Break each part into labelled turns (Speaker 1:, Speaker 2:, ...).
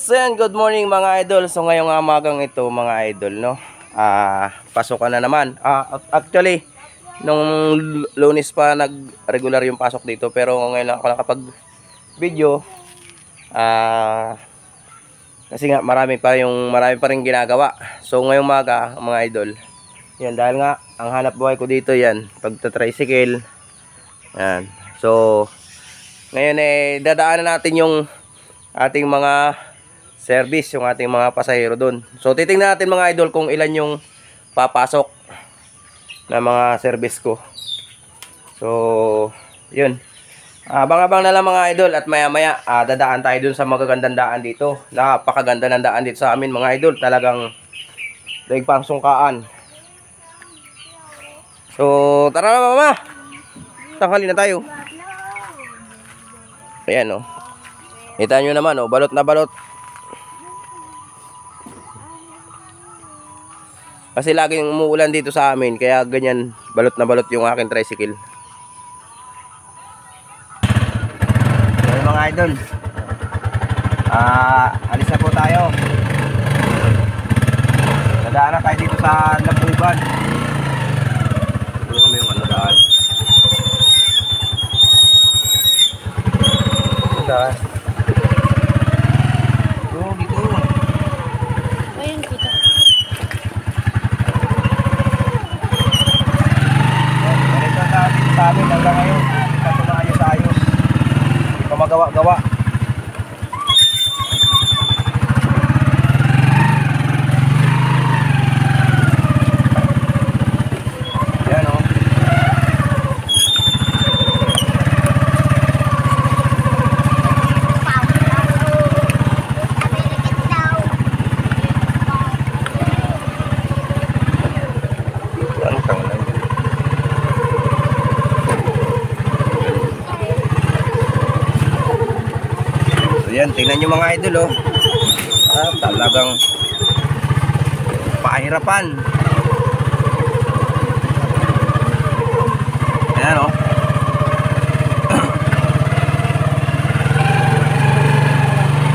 Speaker 1: So yan, good morning mga idol. So ngayong amagang ito mga idol, no, pasukan na naman. Actually, nung Lunes pa nag-regular yung pasok dito, pero ngayon lang ako nakapag video. Kasi nga marami pa rin ginagawa. So ngayong umaga mga idol, yan, dahil nga ang hanap buhay ko dito yan, pagta-tricycle. Yan. So ngayon dadaanan natin yung ating mga service, yung ating mga pasahero doon. So titingnan natin mga idol kung ilan yung papasok na mga service ko. So yun, abang-abang na lang mga idol, at maya maya dadaan tayo dun sa magagandang daan dito. Napakaganda ng daan dito sa amin mga idol, talagang daig pang sungkaan. So tara na mama, tanghali na tayo. Ayan o, kita nyo naman o, balot na balot. Kasi laging umuulan dito sa amin, kaya ganyan, balot na balot yung aking tricycle. So mga idol, alis na po tayo. Nadaan na tayo dito sa Labuban. Dito kami yung daan. Daan. Dito.
Speaker 2: Ayan kita.
Speaker 1: Sa amin hanggang ngayon, hindi pa tumayos-ayos, hindi pa magawa-gawa. Yan o. Yan, tingnan nyo mga idol oh. Talagang pahirapan. Ayan oh.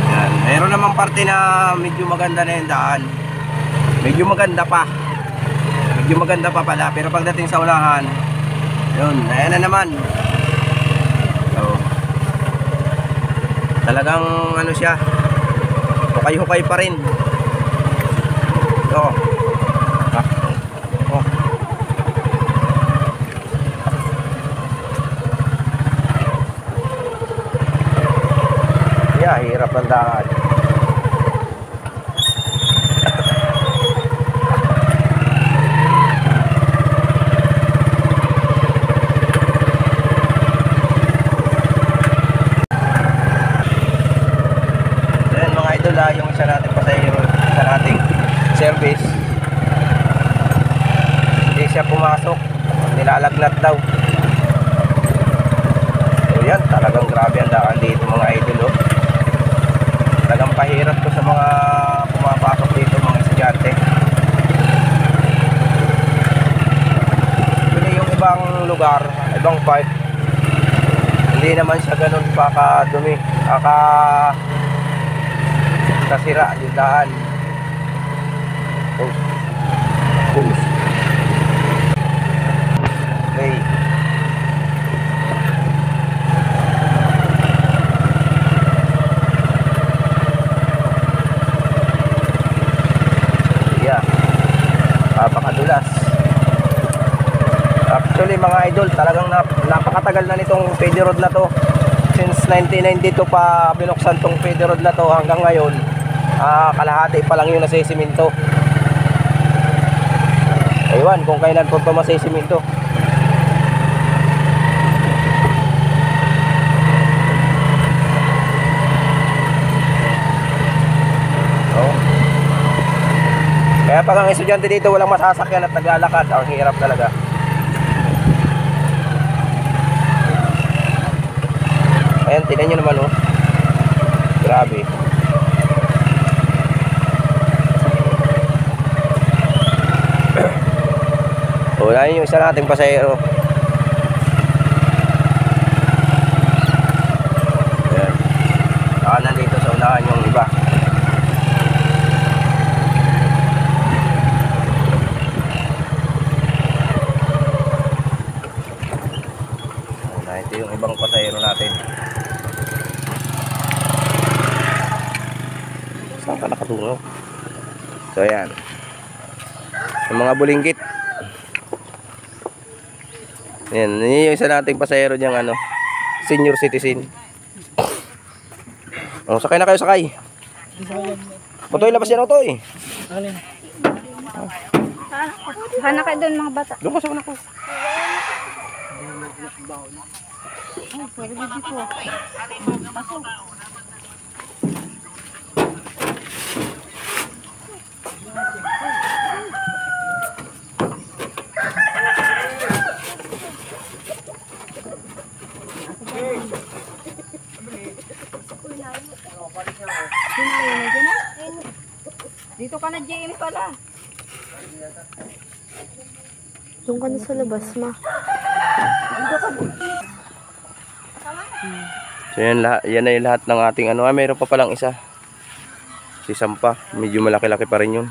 Speaker 1: Yan, meron namang parte na medyo maganda na yung daan. Medyo maganda pa. Medyo maganda pa pala, pero pagdating sa unahan, yun, ayan na naman. Talagang ano siya, hukay-hukay pa rin. Oh. Yeah, hirap ng daan. Yung isa natin pasahero sa nating service, hindi siya pumasok, nilalagnat daw. So yan, talagang grabe ang daan dito mga idol oh. Talagang pahirap to sa mga pumapasok dito mga estudyante. Pero yung ibang lugar, ibang part, hindi naman siya ganun pa kadumi, kasira yung daan. Okay. Yeah. Napakadulas. Actually mga idol, talagang napakatagal na nitong Pede Road na to. Since 1992 pa binuksan tong Pede Road na to hanggang ngayon. Kalahati pa lang yung nasisiminto. Ewan kung kailan po ito masisiminto. Oh. Kaya pag ang estudyante dito walang masasakyan at naglalakad, ang hirap talaga. Ayan, tingnan nyo naman oh. Grabe. Unahin yung isa nating pasahero. Ayan. Nandito sa unahan yung iba. tungo. So ayan. Yung mga bulinggit. Ayan, yun yung isa nating pasahero diyang ano, senior citizen. Oh, sakay na kayo, sakay. Otoy, labas yan, Otoy.
Speaker 2: Hana kayo doon mga bata.
Speaker 1: Doon ka sa anak ko.
Speaker 2: Dito ka na, JM pala. Doon ka na sa labas, ma.
Speaker 1: So yan, yan ay lahat ng ating ano. Mayroon pa palang isa. Si Sampa. Medyo malaki-laki pa rin yun.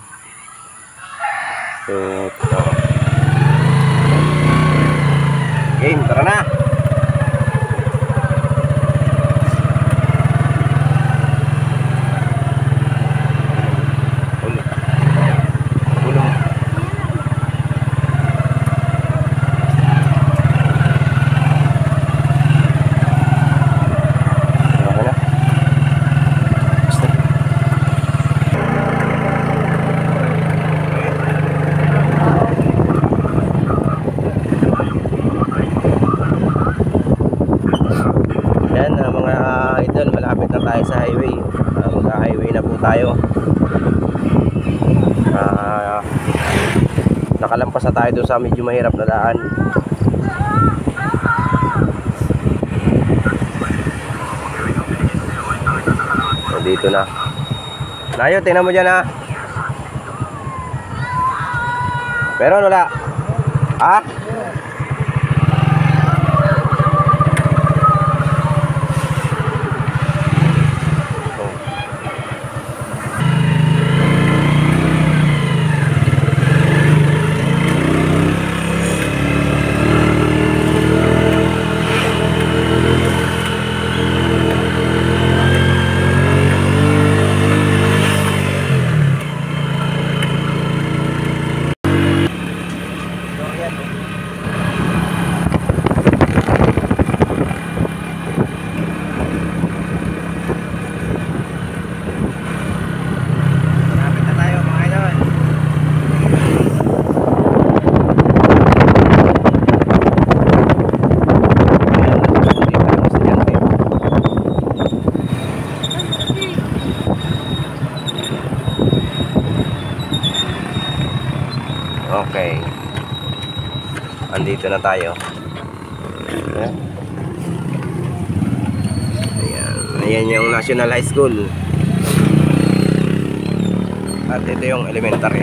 Speaker 1: So, game, tara na. Malapit na tayo sa highway. Magka-highway na po tayo. Nakalampas na tayo doon sa medyo mahirap na daan. So, dito na. Layo, tingnan mo dyan ha. Pero wala. Ha? Okay. Andito na tayo. Ayan. Ayan yung National High School. At ito yung elementary.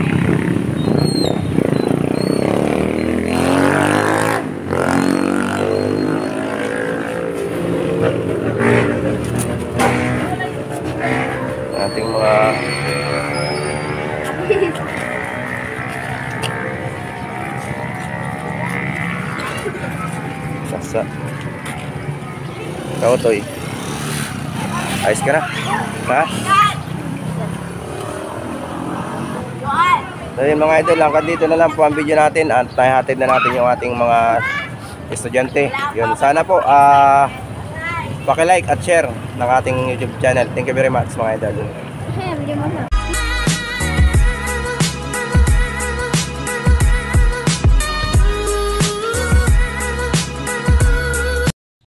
Speaker 1: Ating mga sasa. Ikaw, Toy. Ayos ka na? Ha? So yun mga idol, hanggang dito na lang po ang video natin at nahihatid na natin yung ating mga estudyante. Yun, sana po paki-like at share ng ating YouTube channel. Thank you very much mga idol.